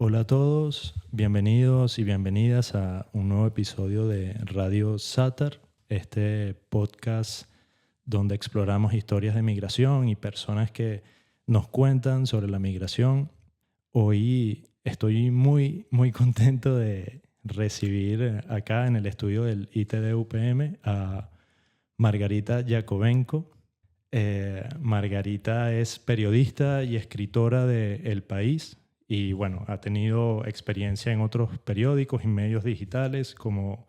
Hola a todos, bienvenidos y bienvenidas a un nuevo episodio de Radio Satar, este podcast donde exploramos historias de migración y personas que nos cuentan sobre la migración. Hoy estoy muy contento de recibir acá en el estudio del ITD-UPM a Margarita Yakovenko. Margarita es periodista y escritora de El País y bueno, ha tenido experiencia en otros periódicos y medios digitales como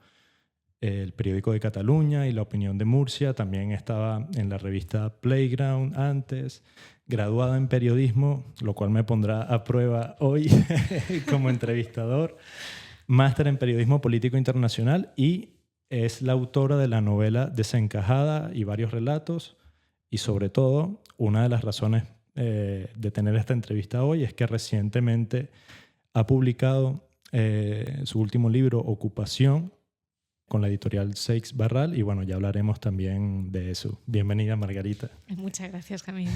el Periódico de Cataluña y La Opinión de Murcia. También estaba en la revista Playground antes, graduada en periodismo, lo cual me pondrá a prueba hoy como entrevistador, máster en periodismo político internacional y es la autora de la novela Desencajada y varios relatos. Y sobre todo, una de las razones de tener esta entrevista hoy es que recientemente ha publicado su último libro, Ocupación, con la editorial Seix Barral, y bueno, ya hablaremos también de eso. Bienvenida, Margarita. Muchas gracias, Camilo.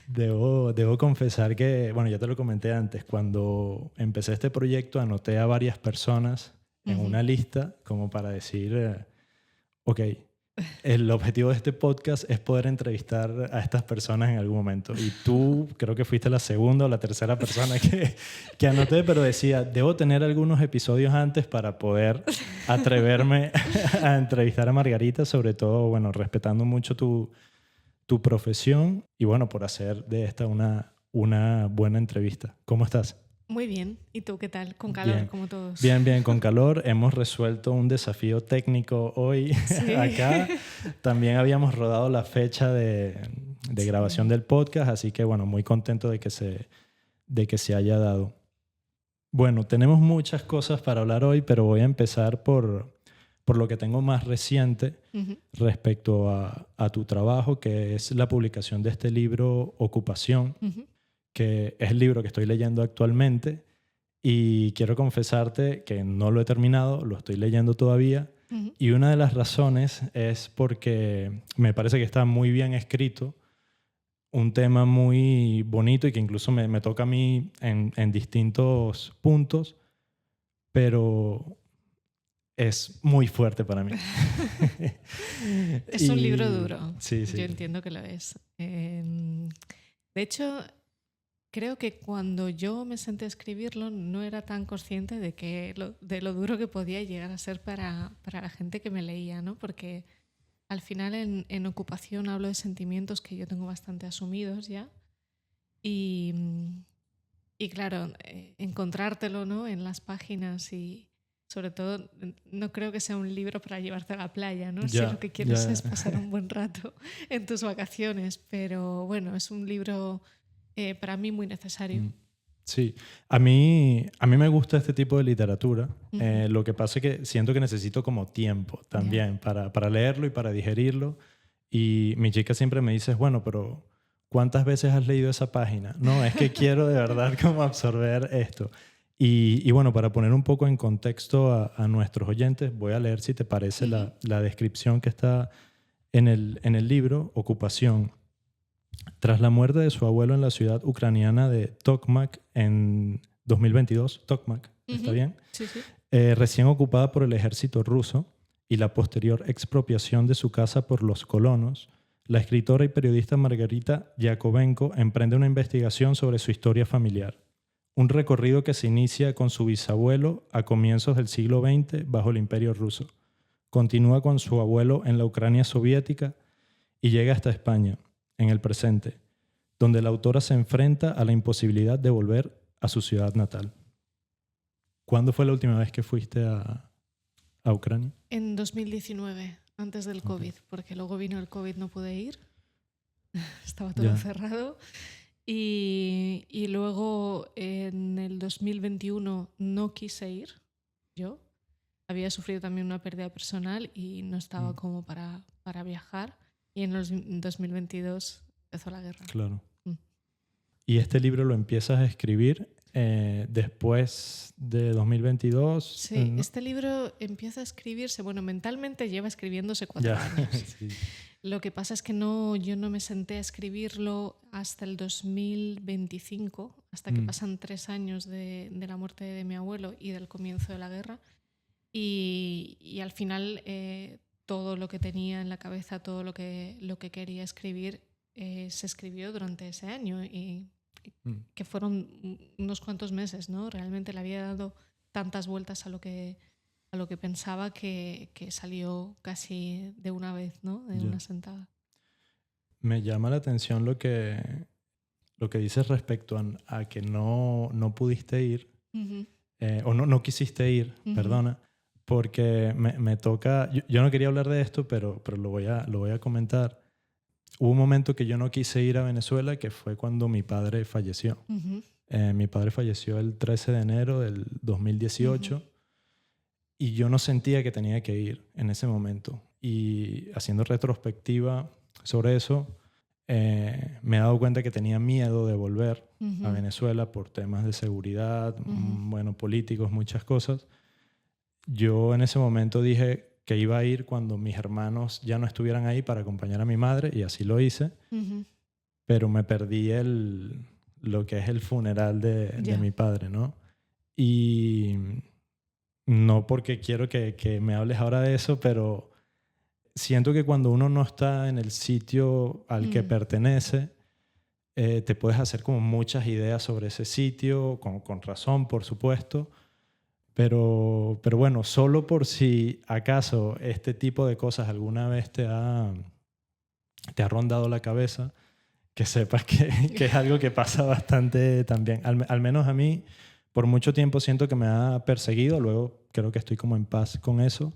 Debo confesar que, bueno, ya te lo comenté antes, cuando empecé este proyecto anoté a varias personas en una lista como para decir, ok, el objetivo de este podcast es poder entrevistar a estas personas en algún momento. Y tú creo que fuiste la segunda o la tercera persona que anoté, pero decía, debo tener algunos episodios antes para poder atreverme a entrevistar a Margarita, sobre todo, bueno, respetando mucho tu profesión y bueno, por hacer de esta una buena entrevista. ¿Cómo estás? Muy bien. ¿Y tú qué tal? Con calor, Bien, como todos. bien, con calor. Hemos resuelto un desafío técnico hoy Sí. acá. También habíamos rodado la fecha de grabación del podcast, así que bueno, muy contento de que se haya dado. Bueno, tenemos muchas cosas para hablar hoy, pero voy a empezar por lo que tengo más reciente respecto a tu trabajo, que es la publicación de este libro Ocupación, que es el libro que estoy leyendo actualmente. Y quiero confesarte que no lo he terminado, lo estoy leyendo todavía. Y una de las razones es porque me parece que está muy bien escrito, un tema muy bonito y que incluso me toca a mí en distintos puntos, pero es muy fuerte para mí. Es un libro duro. Sí. Yo entiendo que lo es. De hecho, creo que cuando yo me senté a escribirlo no era tan consciente de lo duro que podía llegar a ser para la gente que me leía, ¿no? Porque al final en Ocupación hablo de sentimientos que yo tengo bastante asumidos ya. Y claro, encontrártelo, ¿no?, en las páginas y sobre todo no creo que sea un libro para llevarte a la playa, ¿no? Si lo que quieres es pasar un buen rato en tus vacaciones, pero bueno, es un libro para mí muy necesario. Sí, a mí me gusta este tipo de literatura. Lo que pasa es que siento que necesito como tiempo también para leerlo y para digerirlo. Y mi chica siempre me dice, bueno, pero ¿cuántas veces has leído esa página? No, es que quiero de verdad como absorber esto. Y bueno, para poner un poco en contexto a nuestros oyentes, voy a leer, si te parece, la descripción que está en el libro, Ocupación. Tras la muerte de su abuelo en la ciudad ucraniana de Tokmak en 2022, Tokmak, ¿está bien? Sí, sí. Recién ocupada por el ejército ruso y la posterior expropiación de su casa por los colonos, la escritora y periodista Margarita Yakovenko emprende una investigación sobre su historia familiar. Un recorrido que se inicia con su bisabuelo a comienzos del siglo XX bajo el Imperio ruso. Continúa con su abuelo en la Ucrania soviética y llega hasta España, en el presente, donde la autora se enfrenta a la imposibilidad de volver a su ciudad natal. ¿Cuándo fue la última vez que fuiste a Ucrania? En 2019, antes del COVID, porque luego vino el COVID, no pude ir, estaba todo cerrado. Y luego en el 2021 no quise ir yo. Había sufrido también una pérdida personal y no estaba como para viajar. Y en el 2022 empezó la guerra. Claro. ¿Y este libro lo empiezas a escribir después de 2022? Sí, este libro empieza a escribirse, bueno, mentalmente lleva escribiéndose 4 años. Sí. Lo que pasa es que yo no me senté a escribirlo hasta el 2025, hasta que pasan 3 años de la muerte de mi abuelo y del comienzo de la guerra. Y al final todo lo que tenía en la cabeza, todo lo que quería escribir, se escribió durante ese año, y que fueron unos cuantos meses, ¿no? Realmente le había dado tantas vueltas a lo que pensaba que salió casi de una vez, ¿no? De una sentada. Me llama la atención lo que dices respecto a que no pudiste ir, o no quisiste ir, perdona, porque me toca, yo no quería hablar de esto, pero lo voy a comentar. Hubo un momento que yo no quise ir a Venezuela, que fue cuando mi padre falleció. Mi padre falleció el 13 de enero del 2018 y yo no sentía que tenía que ir en ese momento. Y haciendo retrospectiva sobre eso, me he dado cuenta que tenía miedo de volver a Venezuela por temas de seguridad, bueno, políticos, muchas cosas. Yo en ese momento dije que iba a ir cuando mis hermanos ya no estuvieran ahí para acompañar a mi madre, y así lo hice, pero me perdí lo que es el funeral de mi padre, ¿no? Y no porque quiero que me hables ahora de eso, pero siento que cuando uno no está en el sitio al que pertenece, te puedes hacer como muchas ideas sobre ese sitio, con razón, por supuesto, pero bueno, solo por si acaso este tipo de cosas alguna vez te ha rondado la cabeza, que sepas que es algo que pasa bastante también. Al menos a mí, por mucho tiempo siento que me ha perseguido, luego creo que estoy como en paz con eso,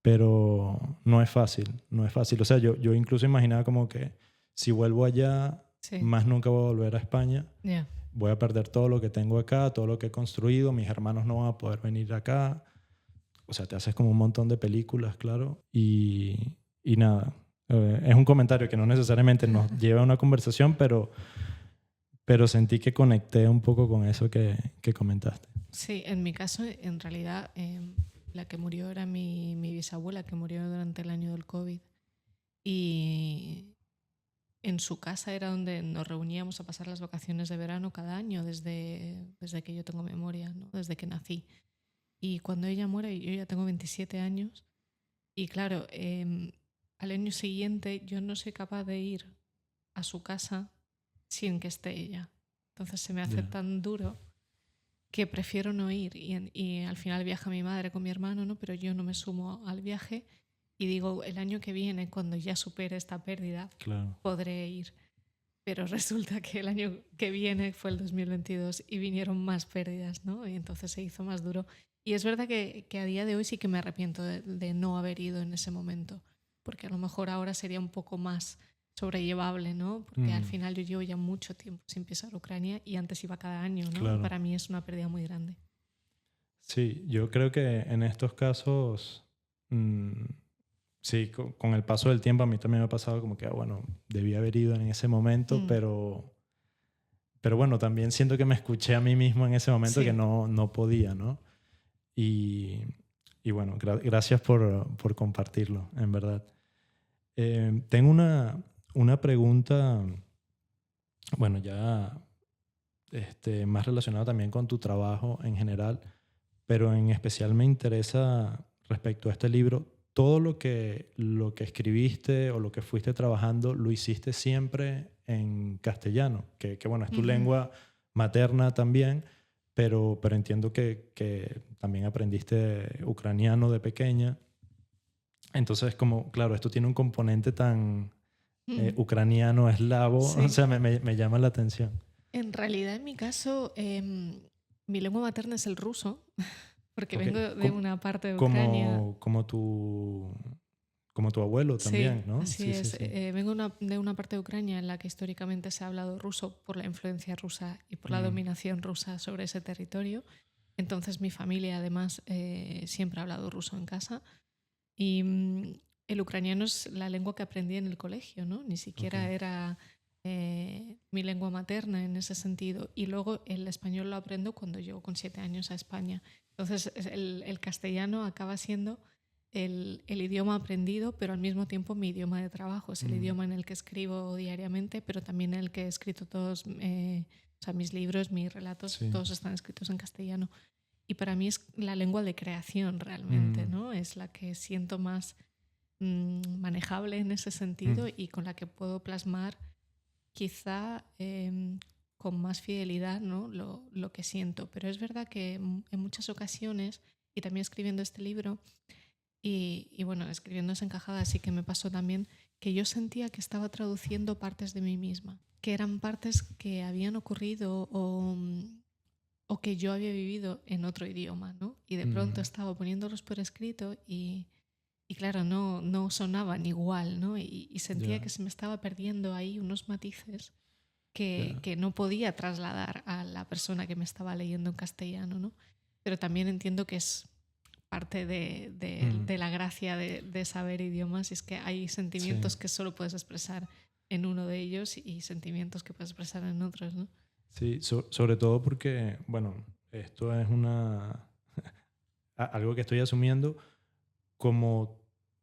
pero no es fácil, no es fácil. O sea, yo incluso imaginaba como que si vuelvo allá, más nunca voy a volver a España. Voy a perder todo lo que tengo acá, todo lo que he construido, mis hermanos no van a poder venir acá. O sea, te haces como un montón de películas, claro. Y nada, es un comentario que no necesariamente nos lleva a una conversación, pero sentí que conecté un poco con eso que comentaste. Sí, en mi caso, en realidad, la que murió era mi bisabuela, que murió durante el año del COVID. Y en su casa era donde nos reuníamos a pasar las vacaciones de verano cada año, desde que yo tengo memoria, ¿no? Desde que nací. Y cuando ella muere, yo ya tengo 27 años. Y claro, al año siguiente yo no soy capaz de ir a su casa sin que esté ella. Entonces se me hace tan duro que prefiero no ir. Y al final viaja mi madre con mi hermano, ¿no? Pero yo no me sumo al viaje. Y digo, el año que viene, cuando ya supere esta pérdida, podré ir. Pero resulta que el año que viene fue el 2022 y vinieron más pérdidas, ¿no? Y entonces se hizo más duro. Y es verdad que a día de hoy sí que me arrepiento de no haber ido en ese momento, porque a lo mejor ahora sería un poco más sobrellevable, ¿no? Porque al final yo llevo ya mucho tiempo sin pisar Ucrania y antes iba cada año, ¿no? Claro. Para mí es una pérdida muy grande. Sí, yo creo que en estos casos, sí, con el paso del tiempo a mí también me ha pasado como que, bueno, debí haber ido en ese momento, pero bueno, también siento que me escuché a mí mismo en ese momento que no podía, ¿no? Y bueno, gracias por compartirlo, en verdad. Tengo una pregunta, bueno, ya más relacionada también con tu trabajo en general, pero en especial me interesa respecto a este libro, todo lo que escribiste o lo que fuiste trabajando, ¿lo hiciste siempre en castellano? Que bueno, es tu lengua materna también, pero entiendo que también aprendiste ucraniano de pequeña. Entonces, como, claro, esto tiene un componente tan ucraniano, eslavo, o sea, me llama la atención. En realidad, en mi caso, mi lengua materna es el ruso, porque vengo de una parte de Ucrania. Como tu abuelo también, ¿no? Así es. Vengo de una parte de Ucrania en la que históricamente se ha hablado ruso por la influencia rusa y por la dominación rusa sobre ese territorio. Entonces mi familia además siempre ha hablado ruso en casa. Y el ucraniano es la lengua que aprendí en el colegio, ¿no? Ni siquiera era mi lengua materna en ese sentido. Y luego el español lo aprendo cuando llego con 7 años a España. Entonces el castellano acaba siendo el idioma aprendido, pero al mismo tiempo mi idioma de trabajo. Es el idioma en el que escribo diariamente, pero también en el que he escrito todos, o sea, mis libros, mis relatos, todos están escritos en castellano. Y para mí es la lengua de creación realmente, ¿no? Es la que siento más manejable en ese sentido y con la que puedo plasmar quizá con más fidelidad, ¿no? lo que siento. Pero es verdad que en muchas ocasiones, y también escribiendo este libro, y bueno, escribiendo Desencajada sí que me pasó también, que yo sentía que estaba traduciendo partes de mí misma, que eran partes que habían ocurrido o que yo había vivido en otro idioma, ¿no? Y de pronto estaba poniéndolos por escrito y claro, no sonaban igual, ¿no? Y sentía que se me estaba perdiendo ahí unos matices que no podía trasladar a la persona que me estaba leyendo en castellano, ¿no? Pero también entiendo que es parte de la gracia de saber idiomas, y es que hay sentimientos que solo puedes expresar en uno de ellos y sentimientos que puedes expresar en otros, ¿no? Sí, sobre todo porque, bueno, esto es algo que estoy asumiendo, como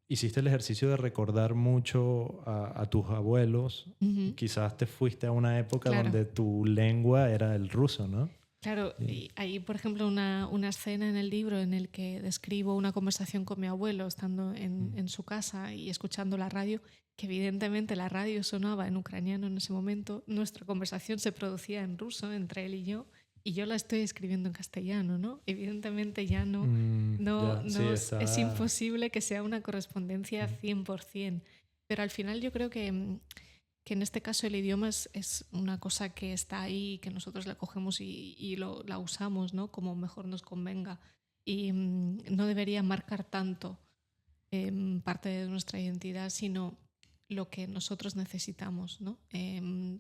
hiciste el ejercicio de recordar mucho a tus abuelos, quizás te fuiste a una época donde tu lengua era el ruso, ¿no? Claro, y hay, por ejemplo, una escena en el libro en el que describo una conversación con mi abuelo estando en su casa y escuchando la radio, que evidentemente la radio sonaba en ucraniano en ese momento. Nuestra conversación se producía en ruso entre él y yo la estoy escribiendo en castellano, ¿no? Evidentemente ya es imposible que sea una correspondencia 100%, pero al final yo creo que en este caso el idioma es una cosa que está ahí, que nosotros la cogemos y la usamos, ¿no? Como mejor nos convenga. Y no debería marcar tanto parte de nuestra identidad, sino lo que nosotros necesitamos, ¿no?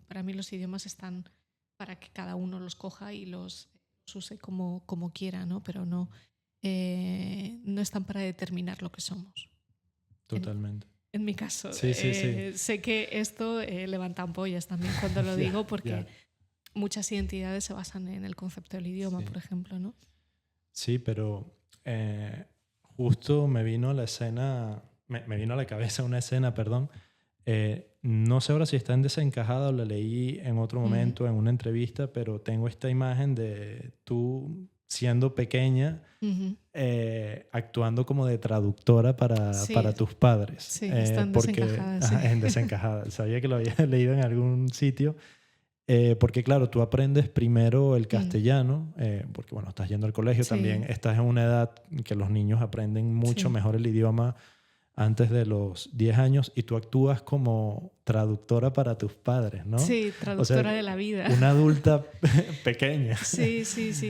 Para mí los idiomas están para que cada uno los coja y los use como quiera, ¿no? Pero no están para determinar lo que somos. Totalmente. En mi caso, sí. sé que esto levanta ampollas también cuando lo digo, porque muchas identidades se basan en el concepto del idioma, por ejemplo, ¿no? Sí, pero justo me vino a la cabeza una escena, perdón. No sé ahora si está en Desencajada o la leí en otro momento, en una entrevista, pero tengo esta imagen de tú siendo pequeña, actuando como de traductora para tus padres. Sí, está en Desencajada. Sí. En Desencajada. Sabía que lo había leído en algún sitio. Porque claro, tú aprendes primero el castellano, porque bueno, estás yendo al colegio, también estás en una edad que los niños aprenden mucho mejor el idioma antes de los 10 años, y tú actúas como traductora para tus padres, ¿no? Sí, traductora de la vida. Una adulta pequeña. Sí,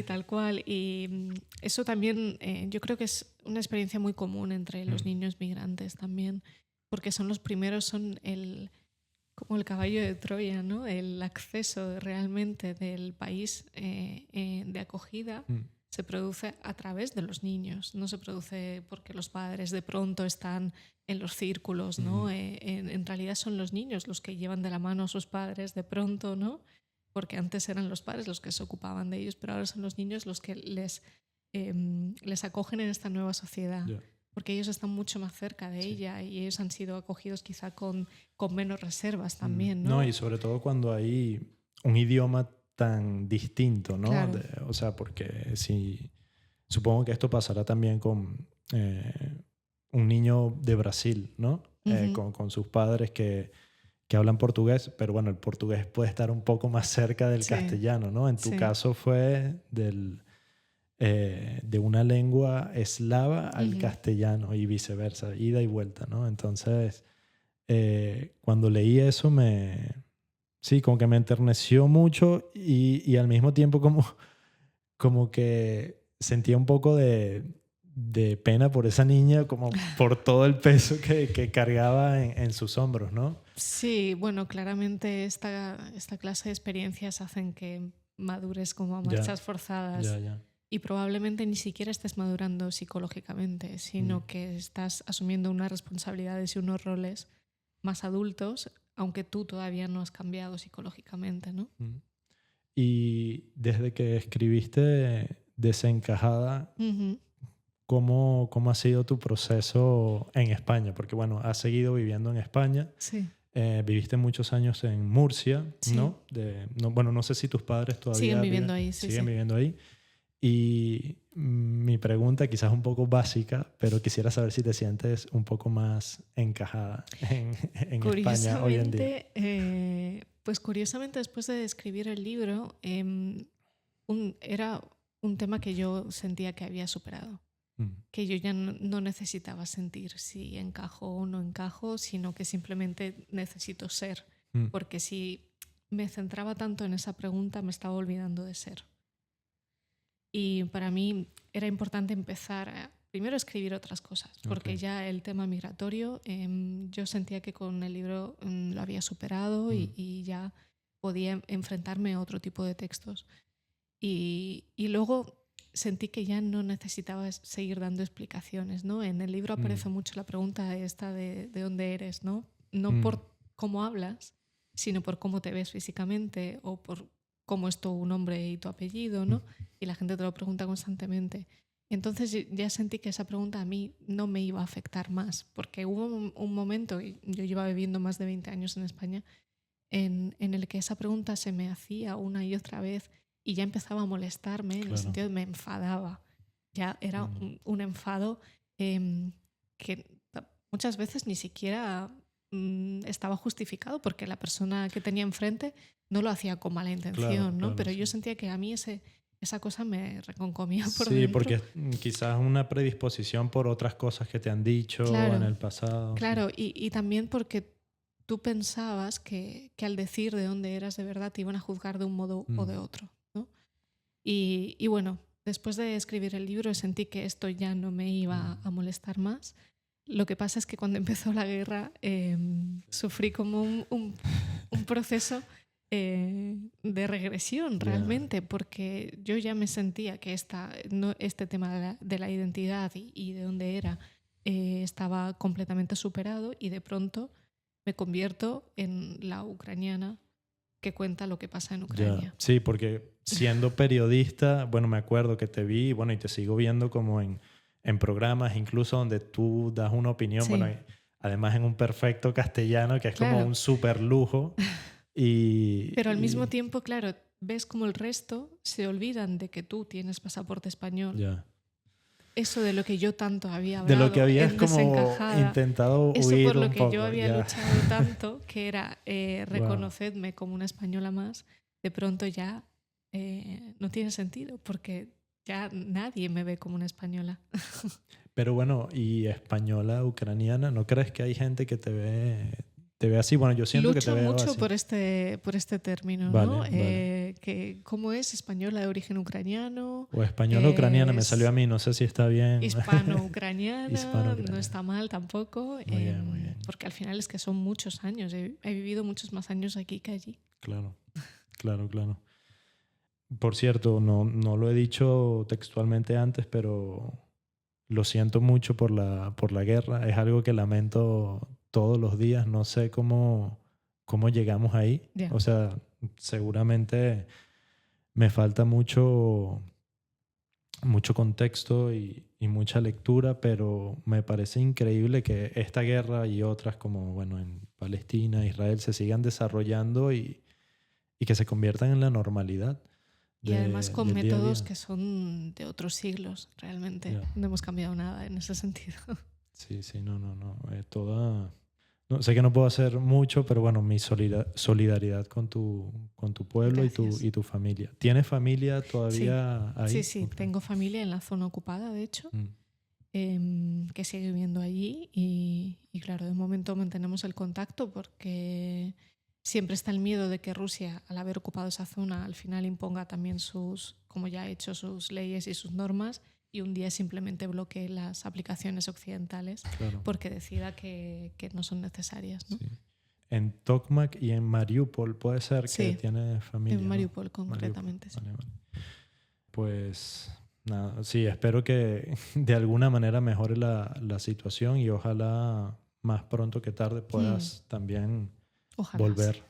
tal cual. Y eso también yo creo que es una experiencia muy común entre los niños migrantes también, porque son los primeros, son como el caballo de Troya, ¿no? El acceso realmente del país de acogida se produce a través de los niños, no se produce porque los padres de pronto están en los círculos, ¿no? En realidad son los niños los que llevan de la mano a sus padres de pronto, ¿no? Porque antes eran los padres los que se ocupaban de ellos, pero ahora son los niños los que les acogen en esta nueva sociedad. Porque ellos están mucho más cerca de ella y ellos han sido acogidos quizá con menos reservas también, ¿no? No, y sobre todo cuando hay un idioma tan distinto, ¿no? Claro. O sea, porque supongo que esto pasará también con un niño de Brasil, ¿no? Con sus padres que hablan portugués, pero bueno, el portugués puede estar un poco más cerca del castellano, ¿no? En tu caso fue de una lengua eslava al castellano y viceversa, ida y vuelta, ¿no? Entonces, cuando leí eso como que me enterneció mucho y al mismo tiempo como que sentía un poco de pena por esa niña, como por todo el peso que cargaba en sus hombros, ¿no? Sí, bueno, claramente esta clase de experiencias hacen que madures como a marchas forzadas. Y probablemente ni siquiera estés madurando psicológicamente, sino que estás asumiendo unas responsabilidades y unos roles más adultos, aunque tú todavía no has cambiado psicológicamente, ¿no? Y desde que escribiste Desencajada, cómo ha sido tu proceso en España, porque bueno, has seguido viviendo en España, Sí, viviste muchos años en Murcia, sí. ¿no? Bueno, no sé si tus padres Siguen todavía viviendo ahí, sí, siguen sí. viviendo ahí. Y mi pregunta, quizás un poco básica, pero quisiera saber si te sientes un poco más encajada en España hoy en día. Pues curiosamente, después de escribir el libro, era un tema que yo sentía que había superado, Mm, que yo ya no necesitaba sentir si encajo o no encajo, sino que simplemente necesito ser, mm, porque si me centraba tanto en esa pregunta me estaba olvidando de ser. Y para mí era importante empezar a primero escribir otras cosas, porque ok. ya el tema migratorio yo sentía que con el libro lo había superado Mm, y ya podía enfrentarme a otro tipo de textos. Y luego sentí que ya no necesitaba seguir dando explicaciones, ¿no? En el libro mm, aparece mucho la pregunta esta de dónde eres, ¿no? No mm, por cómo hablas, sino por cómo te ves físicamente o por cómo es tu nombre y tu apellido, mm, ¿no? Y la gente te lo pregunta constantemente. Entonces ya sentí que esa pregunta a mí no me iba a afectar más, porque hubo un momento, y yo llevaba viviendo más de 20 años en España, en el que esa pregunta se me hacía una y otra vez y ya empezaba a molestarme en el claro. sentido de me enfadaba. Ya era Mm, un enfado em, que muchas veces ni siquiera estaba justificado porque la persona que tenía enfrente no lo hacía con mala claro, intención, ¿no? claro, Pero sí. yo sentía que a mí esa cosa me reconcomía por Sí, dentro. porque quizás una predisposición por otras cosas que te han dicho en Claro, el pasado. Sí. claro, y también porque tú pensabas que al decir de dónde eras de verdad te iban a juzgar de un modo o Mm, de otro, ¿no? Y bueno, después de escribir el libro sentí que esto ya no me iba mm, a molestar más. Lo que pasa es que cuando empezó la guerra sufrí como un proceso de regresión ya, realmente, porque yo ya me sentía que este tema de la identidad y de dónde era estaba completamente superado y de pronto me convierto en la ucraniana que cuenta lo que pasa en ya. Ucrania. Sí, porque siendo periodista, bueno, me acuerdo que te vi, bueno, y te sigo viendo como en programas, incluso donde tú das una opinión, bueno, Sí, además en un perfecto castellano, que es como claro. un súper lujo. Pero al mismo Y tiempo, claro, ves como el resto se olvidan de que tú tienes pasaporte español. ya. Eso de lo que yo tanto había De lo que hablado habías en como Desencajada, intentado eso huir por lo un que yo poco, había ya. luchado tanto, que era Wow. reconocedme como una española más, de pronto ya no tiene sentido, porque ya nadie me ve como una española. Pero bueno, y española, ucraniana, ¿no crees que hay gente que te ve así? Bueno, yo siento que te Lucho veo mucho así. por este término, Vale, ¿no? vale. Que ¿cómo es española de origen ucraniano? O española ucraniana me salió a Es mí, no sé si está bien. hispano-ucraniana, no Hispano-ucraniana. está mal tampoco, Muy bien, muy bien. porque al final es que son muchos años. He vivido muchos más años aquí que allí. Claro, claro, claro. Por cierto, no lo he dicho textualmente antes, pero lo siento mucho por la guerra. Es algo que lamento todos los días. No sé cómo llegamos ahí. Ya. O sea, seguramente me falta mucho contexto y mucha lectura, pero me parece increíble que esta guerra y otras como, bueno, en Palestina, Israel, se sigan desarrollando y que se conviertan en la normalidad Y además con del día a métodos día. que son de otros siglos, realmente. Ya. No hemos cambiado nada en ese sentido. Sí, sí, no. Toda... No, sé que no puedo hacer mucho, pero bueno, mi solidaridad con tu pueblo Gracias. y tu familia. ¿Tienes familia Sí, todavía sí, ahí? sí. Ok. Tengo familia en la zona ocupada, de hecho, Mm, que sigue viviendo allí y claro, de momento mantenemos el contacto porque siempre está el miedo de que Rusia, al haber ocupado esa zona, al final imponga también como ya ha hecho, sus leyes y sus normas y un día simplemente bloquee las aplicaciones occidentales claro, porque decida que no son necesarias, ¿no? sí. En Tokmak y en Mariupol puede ser que Sí, tienes en familia, ¿no? Mariupol Mariupol, concretamente, sí. vale, vale. Pues nada, sí, espero que de alguna manera mejore la situación y ojalá más pronto que tarde Hmm, puedas también ojalá, sí. volver,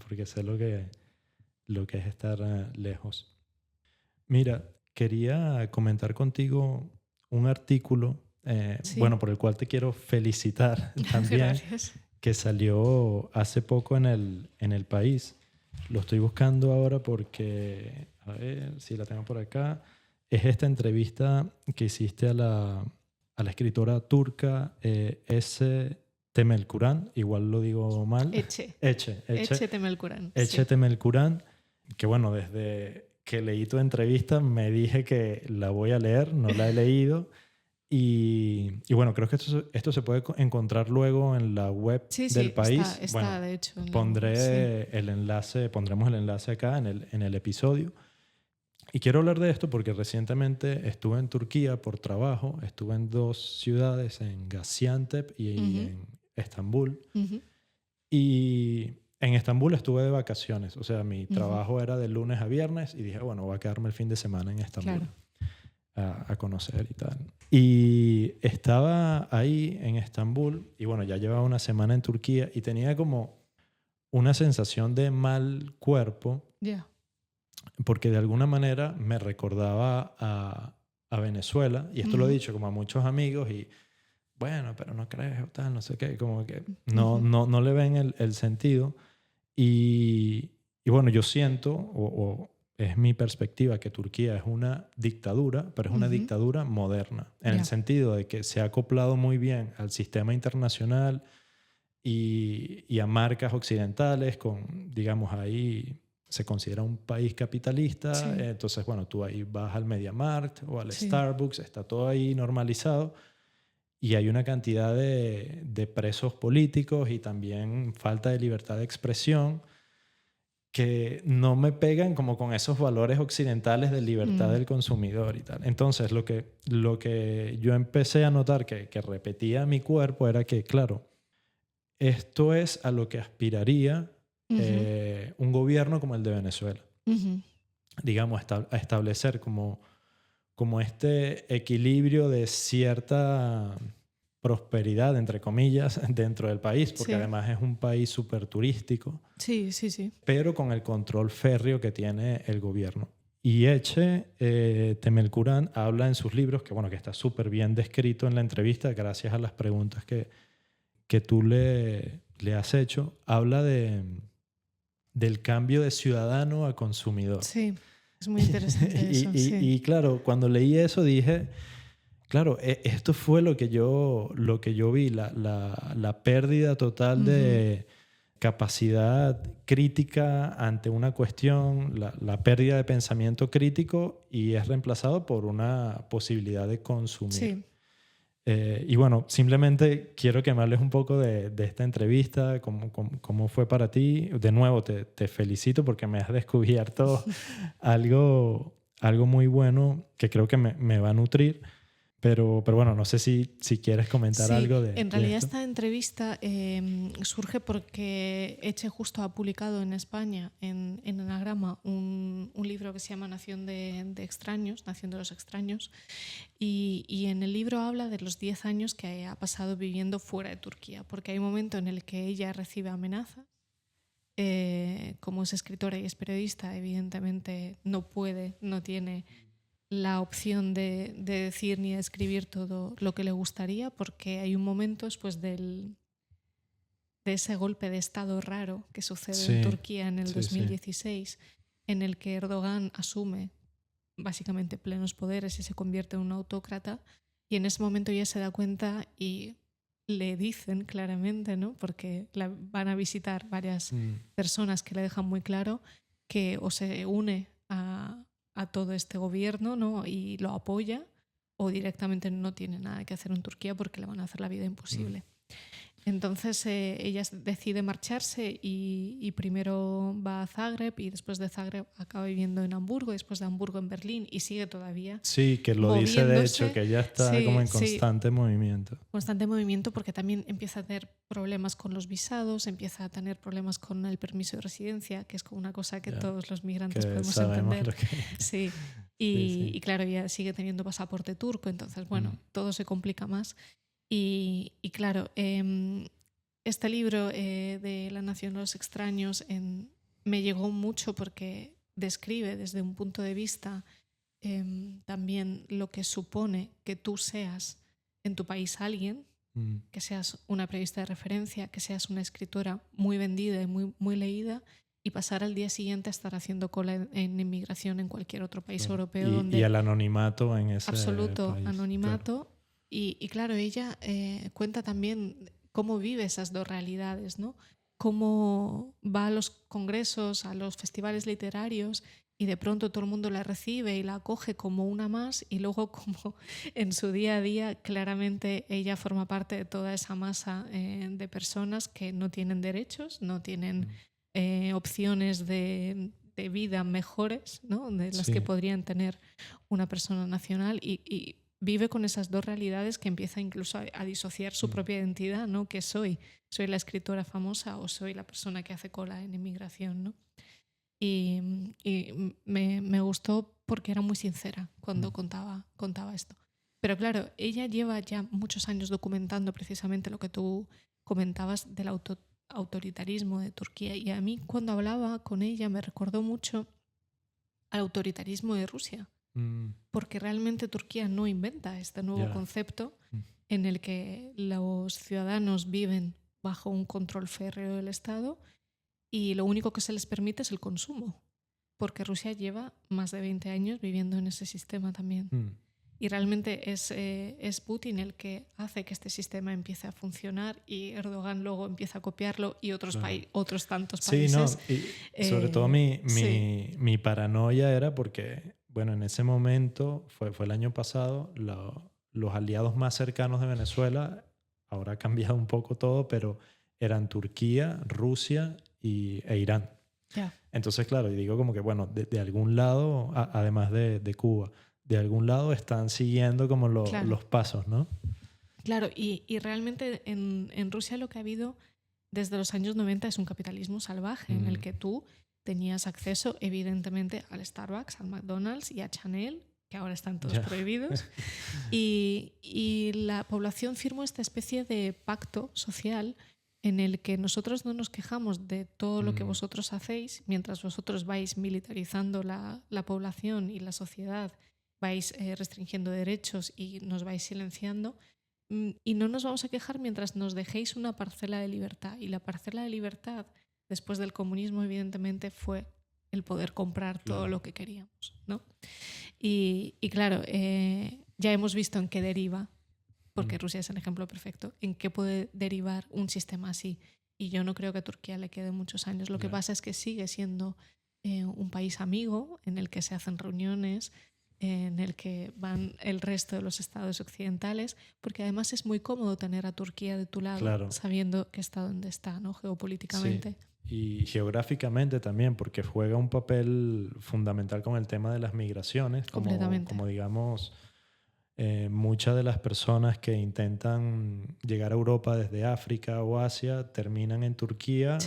porque sé lo que es estar lejos. Mira, quería comentar contigo un artículo, Sí. bueno, por el cual te quiero felicitar también, Gracias. que salió hace poco en El País. Lo estoy buscando ahora porque, a ver si la tengo por acá. Es esta entrevista que hiciste a la escritora turca Ece Temelkuran, igual lo digo mal. Eche Temelkuran. Ece Temelkuran, que bueno, desde que leí tu entrevista me dije que la voy a leer, no la he leído. Y bueno, creo que esto se puede encontrar luego en la web del País. Está Bueno, de hecho. pondremos el enlace acá en el episodio. Y quiero hablar de esto porque recientemente estuve en Turquía por trabajo. Estuve en 2 ciudades, en Gaziantep y en Estambul. Y en Estambul estuve de vacaciones. O sea, mi trabajo era de lunes a viernes y dije, bueno, voy a quedarme el fin de semana en Estambul. Claro. A conocer y tal. Y estaba ahí en Estambul y bueno, ya llevaba una semana en Turquía y tenía como una sensación de mal cuerpo. Yeah. Porque de alguna manera me recordaba a Venezuela, y esto lo he dicho como a muchos amigos, y bueno, pero no crees o tal, no sé qué, como que no le ven el sentido. Y bueno, yo siento, o es mi perspectiva, que Turquía es una dictadura, pero es una dictadura moderna, en el sentido de que se ha acoplado muy bien al sistema internacional y a marcas occidentales, con, digamos, ahí se considera un país capitalista. Sí. Entonces, bueno, tú ahí vas al MediaMarkt o al Starbucks, está todo ahí normalizado y hay una cantidad de presos políticos y también falta de libertad de expresión que no me pegan como con esos valores occidentales de libertad del consumidor y tal. Entonces, lo que yo empecé a notar que repetía mi cuerpo era que, claro, esto es a lo que aspiraría un gobierno como el de Venezuela. Digamos, a establecer como este equilibrio de cierta prosperidad, entre comillas, dentro del país, porque además es un país súper turístico. Sí. Pero con el control férreo que tiene el gobierno. Y Ece Temelkuran habla en sus libros, que bueno, que está súper bien descrito en la entrevista, gracias a las preguntas que tú le has hecho, habla del cambio de ciudadano a consumidor. Sí, es muy interesante eso. Y claro, cuando leí eso dije, claro, esto fue lo que yo vi, la pérdida total de capacidad crítica ante una cuestión, la pérdida de pensamiento crítico, y es reemplazado por una posibilidad de consumir. Sí. Y bueno, simplemente quiero que me hables un poco de esta entrevista, cómo fue para ti. De nuevo, te felicito porque me has descubierto algo muy bueno que creo que me va a nutrir. Pero bueno, no sé si quieres comentar algo de en realidad esto. Esta entrevista surge porque Ece justo ha publicado en España, en Anagrama, un libro que se llama Nación de Extraños, Nación de los Extraños, y en el libro habla de los 10 años que ha pasado viviendo fuera de Turquía, porque hay un momento en el que ella recibe amenazas. Como es escritora y es periodista, evidentemente no tiene la opción de decir ni de escribir todo lo que le gustaría, porque hay un momento después de ese golpe de estado raro que sucede en Turquía en el 2016, en el que Erdogan asume básicamente plenos poderes y se convierte en un autócrata, y en ese momento ella se da cuenta y le dicen claramente, ¿no? Porque la van a visitar varias personas que le dejan muy claro que o se une a todo este gobierno, ¿no? Y lo apoya, o directamente no tiene nada que hacer en Turquía porque le van a hacer la vida imposible. Entonces ella decide marcharse y primero va a Zagreb, y después de Zagreb acaba viviendo en Hamburgo, después de Hamburgo en Berlín, y sigue todavía. Sí, que lo dice de hecho, que ella está como en constante movimiento. Constante movimiento, porque también empieza a tener problemas con los visados, empieza a tener problemas con el permiso de residencia, que es como una cosa que todos los migrantes podemos entender. Sí. Y claro, ella sigue teniendo pasaporte turco, entonces bueno, todo se complica más. Y claro, este libro de La Nación de los Extraños me llegó mucho porque describe desde un punto de vista también lo que supone que tú seas en tu país alguien, que seas una periodista de referencia, que seas una escritora muy vendida y muy, muy leída, y pasar al día siguiente a estar haciendo cola en inmigración en cualquier otro país europeo. Y el anonimato en ese absoluto país. anonimato. Claro. Y claro, ella cuenta también cómo vive esas dos realidades, ¿no? Cómo va a los congresos, a los festivales literarios, y de pronto todo el mundo la recibe y la acoge como una más, y luego como en su día a día claramente ella forma parte de toda esa masa de personas que no tienen derechos, no tienen opciones de vida mejores, ¿no? De las que podrían tener una persona nacional, y vive con esas dos realidades que empieza incluso a disociar su propia identidad, ¿no? ¿Qué soy? ¿Soy la escritora famosa o soy la persona que hace cola en inmigración, ¿no? Y me gustó porque era muy sincera cuando contaba esto. Pero claro, ella lleva ya muchos años documentando precisamente lo que tú comentabas del autoritarismo de Turquía, y a mí cuando hablaba con ella me recordó mucho al autoritarismo de Rusia, porque realmente Turquía no inventa este nuevo concepto en el que los ciudadanos viven bajo un control férreo del Estado y lo único que se les permite es el consumo, porque Rusia lleva más de 20 años viviendo en ese sistema también. Y realmente es Putin el que hace que este sistema empiece a funcionar, y Erdogan luego empieza a copiarlo, y otros tantos países. Sí, no, y sobre todo mi paranoia era porque, bueno, en ese momento, fue el año pasado, los aliados más cercanos de Venezuela, ahora ha cambiado un poco todo, pero eran Turquía, Rusia e Irán. Yeah. Entonces, claro, y digo como que, bueno, de algún lado, además de Cuba, de algún lado están siguiendo como los pasos, ¿no? Claro, y realmente en Rusia lo que ha habido desde los años 90 es un capitalismo salvaje en el que tú tenías acceso evidentemente al Starbucks, al McDonald's y a Chanel, que ahora están todos prohibidos, y la población firmó esta especie de pacto social en el que nosotros no nos quejamos de todo lo que vosotros hacéis, mientras vosotros vais militarizando la población y la sociedad, vais restringiendo derechos y nos vais silenciando, y no nos vamos a quejar mientras nos dejéis una parcela de libertad. Y la parcela de libertad, después del comunismo, evidentemente, fue el poder comprar todo lo que queríamos, ¿no? Y claro, ya hemos visto en qué deriva, porque Rusia es el ejemplo perfecto, en qué puede derivar un sistema así. Y yo no creo que a Turquía le quede muchos años. Lo que pasa es que sigue siendo un país amigo, en el que se hacen reuniones, en el que van el resto de los estados occidentales, porque además es muy cómodo tener a Turquía de tu lado, sabiendo que está donde está, ¿no? Geopolíticamente. Sí. Y geográficamente también, porque juega un papel fundamental con el tema de las migraciones, como digamos, muchas de las personas que intentan llegar a Europa desde África o Asia terminan en Turquía,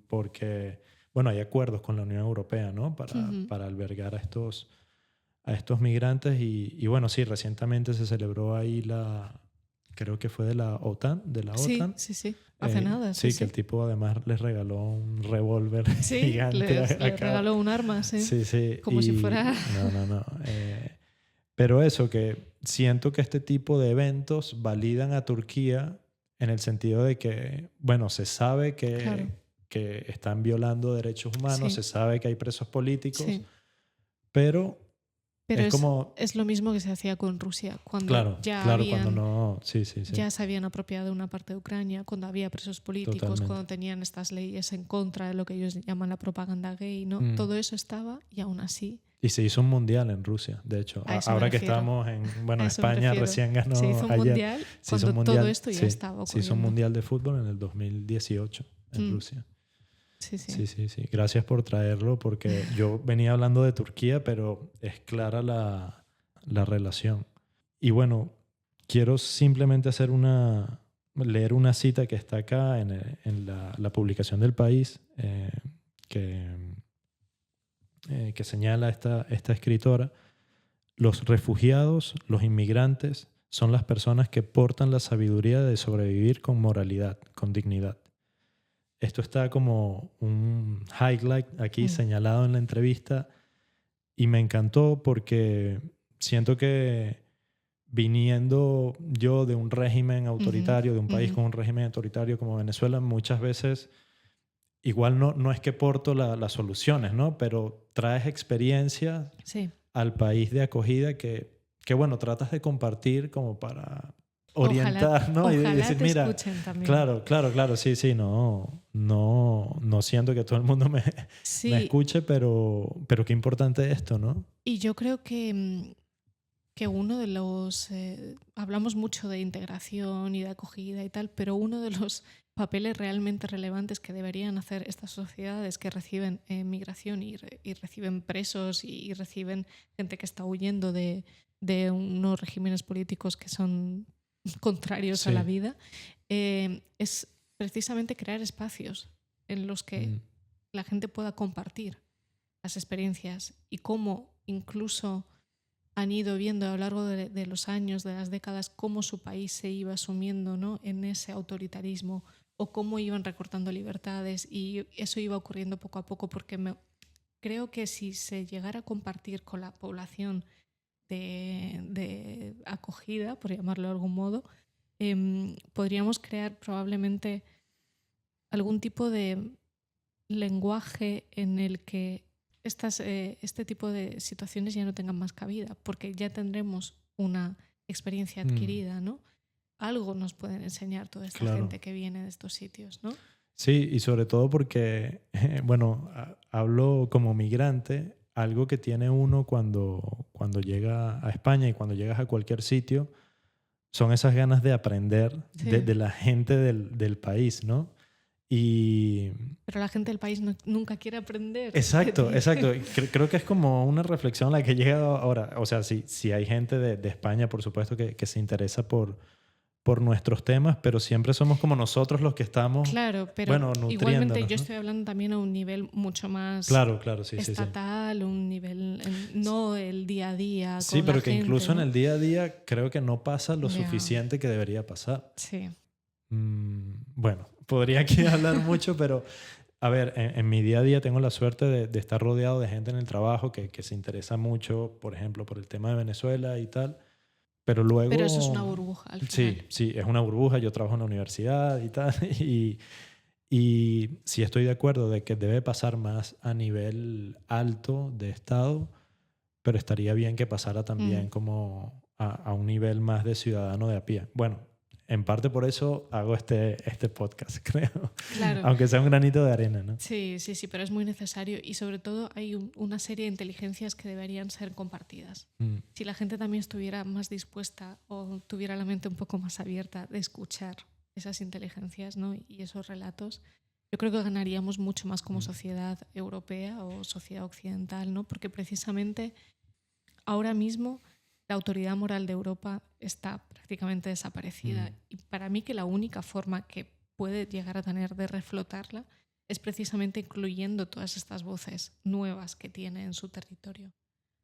porque, bueno, hay acuerdos con la Unión Europea, ¿no? Para albergar a estos migrantes, y bueno, sí, recientemente se celebró ahí creo que fue de la OTAN. Sí, hace nada. Sí, que el tipo además les regaló un revólver gigante. Les regaló un arma, Sí. Como si fuera... No. Pero eso, que siento que este tipo de eventos validan a Turquía en el sentido de que, bueno, se sabe que están violando derechos humanos, se sabe que hay presos políticos, pero es lo mismo que se hacía con Rusia, cuando ya se habían apropiado de una parte de Ucrania, cuando había presos políticos, cuando tenían estas leyes en contra de lo que ellos llaman la propaganda gay, ¿no? Todo eso estaba, y aún así... Y se hizo un mundial en Rusia, de hecho. Ahora que estamos en España, recién ganó. Se hizo un mundial cuando todo esto ya estaba ocurriendo. Se hizo un mundial de fútbol en el 2018 en Rusia. Sí. Gracias por traerlo, porque yo venía hablando de Turquía, pero es clara la relación. Y bueno, quiero simplemente leer una cita que está acá en la publicación del País, que señala esta escritora: los refugiados, los inmigrantes, son las personas que portan la sabiduría de sobrevivir con moralidad, con dignidad. Esto está como un highlight aquí señalado en la entrevista, y me encantó porque siento que viniendo yo de un régimen autoritario, de un país con un régimen autoritario como Venezuela, muchas veces igual no es que porto las soluciones, ¿no? Pero traes experiencias Sí. al país de acogida que, bueno, tratas de compartir como para Ojalá, orientar, ¿no? Y ojalá decir, te mira, escuchen también. claro, sí, no siento que todo el mundo me Sí, escuche, pero qué importante esto, ¿no? y yo creo que uno de los... hablamos mucho de integración y de acogida y tal, pero uno de los papeles realmente relevantes que deberían hacer estas sociedades que reciben migración y reciben presos y reciben gente que está huyendo de unos regímenes políticos que son contrarios a la Sí. vida, es precisamente crear espacios en los que la gente pueda compartir las experiencias y cómo incluso han ido viendo a lo largo de los años, de las décadas, cómo su país se iba sumiendo, ¿no?, en ese autoritarismo o cómo iban recortando libertades, y eso iba ocurriendo poco a poco porque creo que si se llegara a compartir con la población de acogida, por llamarlo de algún modo, podríamos crear probablemente algún tipo de lenguaje en el que este tipo de situaciones ya no tengan más cabida, porque ya tendremos una experiencia adquirida, ¿no? Algo nos pueden enseñar toda esta Claro. gente que viene de estos sitios, ¿no? Sí, y sobre todo porque, bueno, hablo como migrante, algo que tiene uno cuando llega a España y cuando llegas a cualquier sitio, son esas ganas de aprender Sí. de la gente del país, ¿no? Y Pero la gente del país nunca quiere aprender. exacto. Creo que es como una reflexión a la que he llegado ahora. O sea, sí hay gente de España, por supuesto, que se interesa por nuestros temas, pero siempre somos como nosotros los que estamos, Claro, pero bueno, igualmente nutriéndonos, yo ¿no? estoy hablando también a un nivel mucho más Claro, sí. estatal, un nivel, no el día a día Sí, con la pero que gente, incluso en ¿no? el día a día creo que no pasa lo Ya, suficiente que debería pasar. sí. Bueno, podría aquí hablar mucho, pero a ver, en mi día a día tengo la suerte de estar rodeado de gente en el trabajo que se interesa mucho, por ejemplo, por el tema de Venezuela y tal. Pero Pero eso es luego, una burbuja al final. sí, es una burbuja. Yo trabajo en la universidad y tal. Y sí estoy de acuerdo de que debe pasar más a nivel alto de Estado, pero estaría bien que pasara también como a un nivel más de ciudadano de a pie. Bueno, en parte por eso hago este podcast, creo. Claro. Aunque sea un granito de arena, ¿no? Sí, pero es muy necesario, y sobre todo hay una serie de inteligencias que deberían ser compartidas. Si la gente también estuviera más dispuesta o tuviera la mente un poco más abierta de escuchar esas inteligencias, ¿no?, y esos relatos, yo creo que ganaríamos mucho más como sociedad europea o sociedad occidental, ¿no? Porque precisamente ahora mismo la autoridad moral de Europa está prácticamente desaparecida, y para mí que la única forma que puede llegar a tener de reflotarla es precisamente incluyendo todas estas voces nuevas que tiene en su territorio,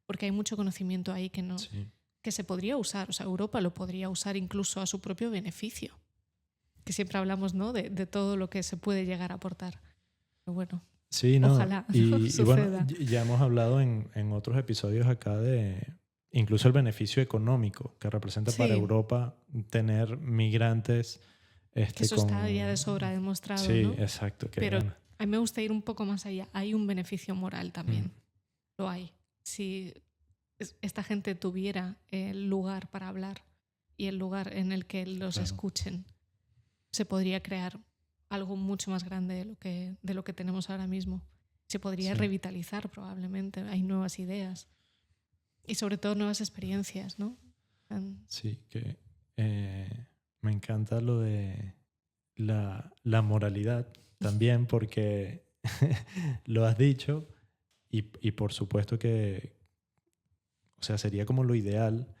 porque hay mucho conocimiento ahí que se podría usar. O sea, Europa lo podría usar incluso a su propio beneficio, que siempre hablamos, ¿no?, de todo lo que se puede llegar a aportar. Pero bueno, Sí, no. ojalá Y bueno, suceda. ya hemos hablado en otros episodios acá de incluso el beneficio económico que representa para Europa tener migrantes Que eso con... está ya de sobra demostrado, Sí, ¿no? exacto. Pero a mí me gusta ir un poco más allá. Hay un beneficio moral también. Lo hay. Si esta gente tuviera el lugar para hablar y el lugar en el que los escuchen, se podría crear algo mucho más grande de lo que tenemos ahora mismo. Se podría revitalizar probablemente. Hay nuevas ideas y sobre todo nuevas experiencias, ¿no? Sí, que me encanta lo de la moralidad también, porque lo has dicho y por supuesto que, o sea, sería como lo ideal,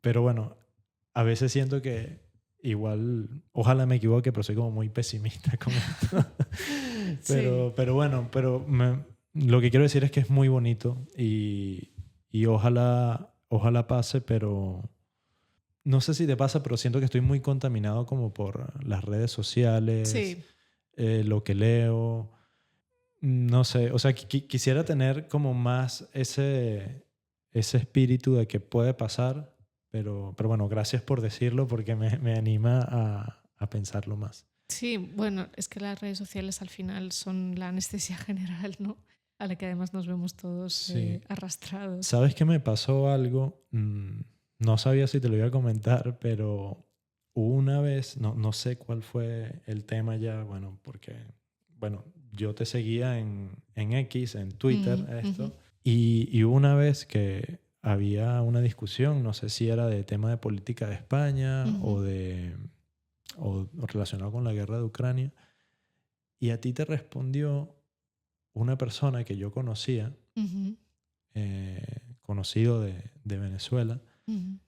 pero bueno, a veces siento que igual, ojalá me equivoque, pero soy como muy pesimista con esto. Pero bueno, lo que quiero decir es que es muy bonito y ojalá pase, pero no sé si te pasa, pero siento que estoy muy contaminado como por las redes sociales, Sí. lo que leo. No sé, o sea, quisiera tener como más ese espíritu de que puede pasar, pero bueno, gracias por decirlo porque me anima a pensarlo más. Sí, bueno, es que las redes sociales al final son la anestesia general, ¿no? A la que además nos vemos todos Sí. arrastrados. ¿Sabes qué me pasó algo? No sabía si te lo iba a comentar, pero hubo una vez, no sé cuál fue el tema ya, bueno, porque, bueno, yo te seguía en X, en Twitter, Ujú. y hubo una vez que había una discusión, no sé si era de tema de política de España Ujú. o relacionado con la guerra de Ucrania, y a ti te respondió una persona que yo conocía, Ujú. conocido de Venezuela, Ujú.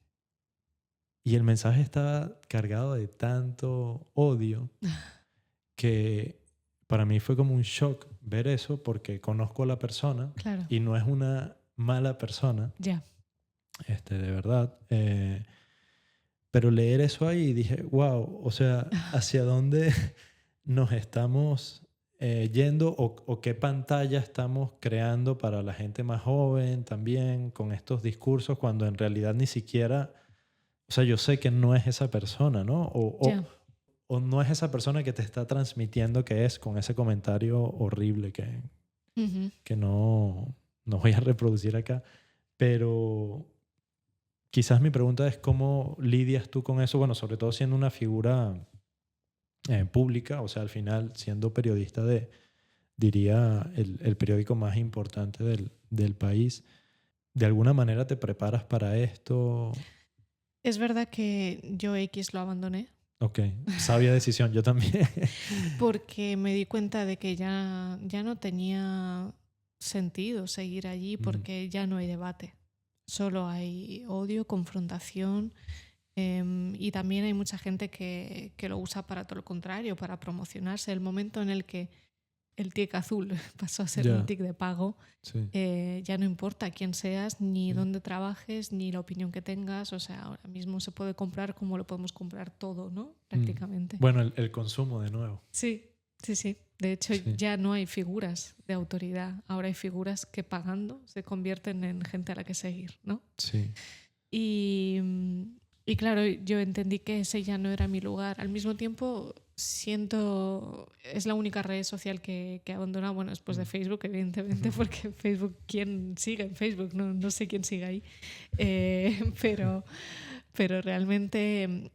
y el mensaje estaba cargado de tanto odio que para mí fue como un shock ver eso porque conozco a la persona Claro, y no es una mala persona, ya. de verdad. Pero leer eso ahí dije, wow, o sea, ¿hacia dónde nos estamos yendo o qué pantalla estamos creando para la gente más joven también con estos discursos cuando en realidad ni siquiera, o sea, yo sé que no es esa persona, ¿no? Ya. O no es esa persona que te está transmitiendo que es con ese comentario horrible Ujú. que no voy a reproducir acá, pero quizás mi pregunta es cómo lidias tú con eso, bueno, sobre todo siendo una figura pública, o sea, al final siendo periodista diría, el periódico más importante del país. ¿De alguna manera te preparas para esto? Es verdad que yo X lo abandoné Ok, sabia decisión, yo también. porque me di cuenta de que ya no tenía sentido seguir allí Mm, porque ya no hay debate. Solo hay odio, confrontación, y también hay mucha gente que lo usa para todo lo contrario, para promocionarse. El momento en el que el tic azul pasó a ser un ya, tic de pago, sí, ya no importa quién seas, ni sí. dónde trabajes, ni la opinión que tengas. O sea, ahora mismo se puede comprar como lo podemos comprar todo, ¿no? Mm. Prácticamente. Bueno, el consumo de nuevo. Sí, sí, sí. De hecho, Sí, ya no hay figuras de autoridad. Ahora hay figuras que pagando se convierten en gente a la que seguir, ¿no? sí, Y, y claro, yo entendí que ese ya no era mi lugar. Al mismo tiempo, siento, es la única red social que he abandonado, bueno, después de mm, Facebook, evidentemente, porque Facebook, ¿quién sigue en Facebook? No, no sé quién sigue ahí. Pero, pero realmente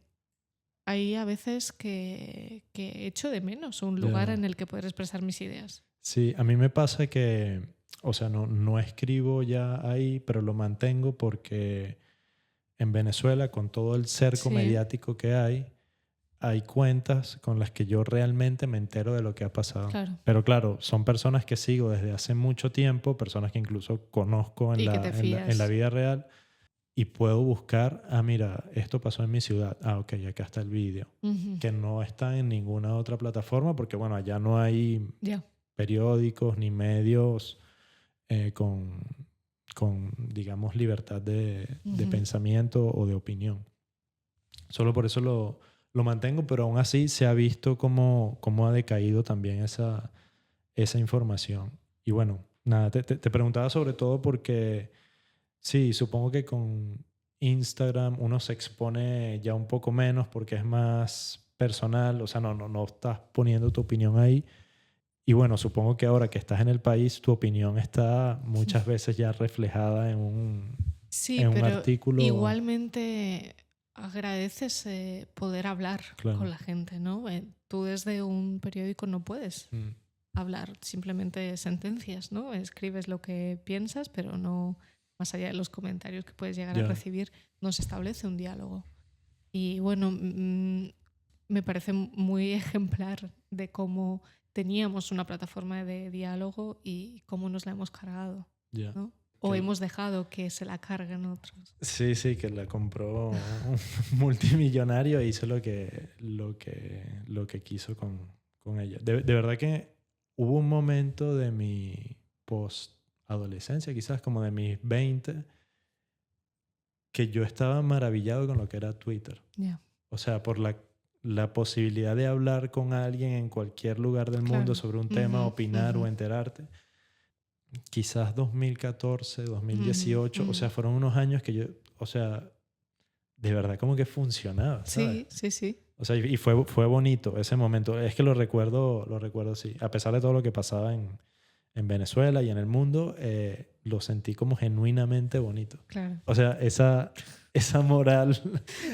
hay a veces que echo de menos un lugar ya. en el que poder expresar mis ideas. Sí, a mí me pasa que, o sea, no escribo ya ahí, pero lo mantengo porque en Venezuela, con todo el cerco Sí, mediático que hay cuentas con las que yo realmente me entero de lo que ha pasado. claro. Pero claro, son personas que sigo desde hace mucho tiempo, personas que incluso conozco en Y que te en la fías. vida real y puedo buscar, mira, esto pasó en mi ciudad. Ok, acá está el vídeo. Ujú. Que no está en ninguna otra plataforma porque, bueno, allá no hay Ya. periódicos ni medios eh, con, digamos, libertad de Ujú. pensamiento o de opinión. Solo por eso lo mantengo, pero aún así se ha visto cómo ha decaído también esa información. Y bueno, nada, te preguntaba sobre todo porque sí, supongo que con Instagram uno se expone ya un poco menos porque es más personal, o sea, no estás poniendo tu opinión ahí. Y bueno, supongo que ahora que estás en el país, tu opinión está muchas veces ya reflejada Sí, en un pero artículo. igualmente agradeces poder hablar con Claro. la gente, ¿no? Tú desde un periódico no puedes Mm, hablar simplemente sentencias, ¿no? Escribes lo que piensas, pero no más allá de los comentarios que puedes llegar a ya, recibir, no se establece un diálogo. Y bueno, me parece muy ejemplar de cómo teníamos una plataforma de diálogo y cómo nos la hemos cargado, ya. ¿no? O Que hemos dejado que se la carguen otros. sí, sí, que la compró un multimillonario e hizo lo que quiso con ella. De verdad que hubo un momento de mi post-adolescencia, quizás como de mis 20, que yo estaba maravillado con lo que era Twitter. Ya. O sea, por la la posibilidad de hablar con alguien en cualquier lugar del mundo sobre un tema, opinar o enterarte. Quizás 2014, 2018, o sea, fueron unos años que yo, o sea, de verdad como que funcionaba, ¿sabes? Sí, sí, sí. O sea, y fue bonito ese momento. Es que lo recuerdo, sí. A pesar de todo lo que pasaba en Venezuela y en el mundo, lo sentí como genuinamente bonito. Claro. O sea, esa moral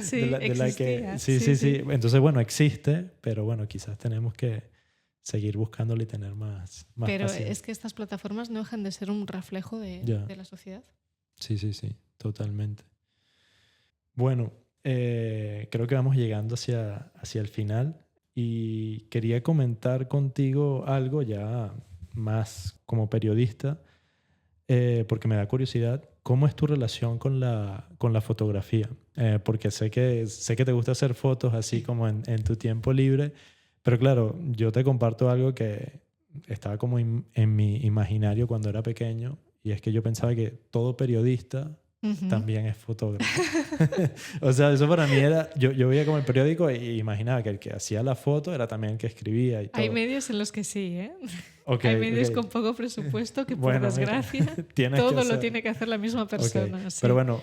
Sí, de la que... existía. Sí. Entonces, bueno, existe, pero bueno, quizás tenemos que seguir buscándolo y tener más Pero paciencia. es que estas plataformas no dejan de ser un reflejo de la sociedad. Sí, totalmente. Bueno, creo que vamos llegando hacia el final y quería comentar contigo algo ya más como periodista, porque me da curiosidad. ¿Cómo es tu relación con la fotografía? Porque sé que te gusta hacer fotos así como en tu tiempo libre, pero claro, yo te comparto algo que estaba como en mi imaginario cuando era pequeño, y es que yo pensaba que todo periodista también es fotógrafo. O sea, eso para mí era... Yo veía como el periódico e imaginaba que el que hacía la foto era también el que escribía y todo. Hay medios en los que sí, ¿eh? Okay, hay medios con poco presupuesto que, por desgracia, todo lo tiene que hacer la misma persona. Sí. Pero bueno,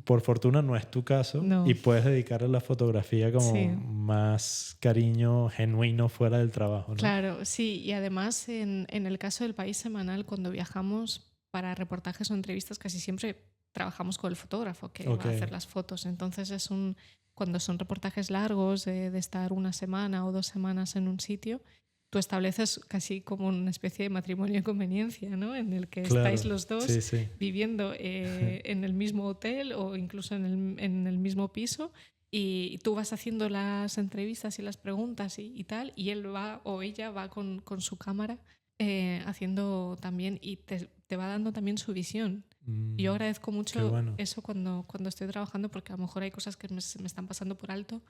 por fortuna no es tu caso, no. Y puedes dedicarle a la fotografía como más cariño genuino fuera del trabajo, ¿no? Claro, sí. Y además, en el caso del País Semanal, cuando viajamos para reportajes o entrevistas, casi siempre trabajamos con el fotógrafo que va a hacer las fotos. Entonces, cuando son reportajes largos de estar una semana o 2 semanas en un sitio, tú estableces casi como una especie de matrimonio de conveniencia, ¿no? En el que estáis los dos viviendo en el mismo hotel o incluso en el mismo piso, y tú vas haciendo las entrevistas y las preguntas y tal, y él va o ella va con su cámara haciendo también, y te va dando también su visión. Y yo agradezco mucho eso cuando estoy trabajando, porque a lo mejor hay cosas que se me están pasando por alto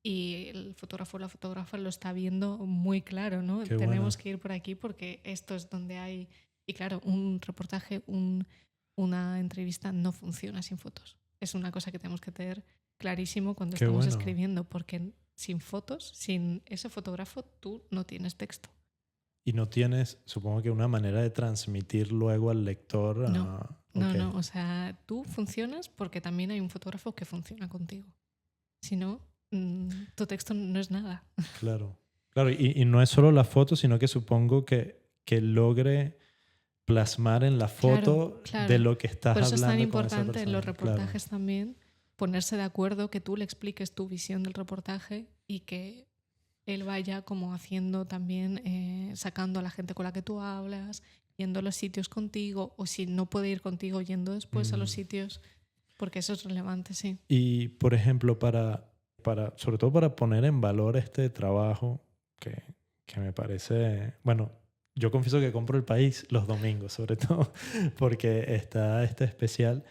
y el fotógrafo o la fotógrafa lo está viendo muy claro, ¿no? Tenemos que ir por aquí porque esto es donde hay... Y claro, un reportaje, una entrevista no funciona sin fotos. Es una cosa que tenemos que tener clarísimo cuando estamos escribiendo, porque sin fotos, sin ese fotógrafo, tú no tienes texto. Y no tienes, supongo que una manera de transmitir luego al lector. No, o sea, tú funcionas porque también hay un fotógrafo que funciona contigo. Si no, tu texto no es nada. Claro. Y no es solo la foto, sino que supongo que logre plasmar en la foto de lo que estás hablando. Por eso es tan importante en los reportajes también ponerse de acuerdo, que tú le expliques tu visión del reportaje y que él vaya como haciendo también, sacando a la gente con la que tú hablas, yendo a los sitios contigo, o si no puede ir contigo, yendo después a los sitios, porque eso es relevante, sí. Y, por ejemplo, sobre todo para poner en valor este trabajo que me parece... Bueno, yo confieso que compro El País los domingos, sobre todo, porque está este especial.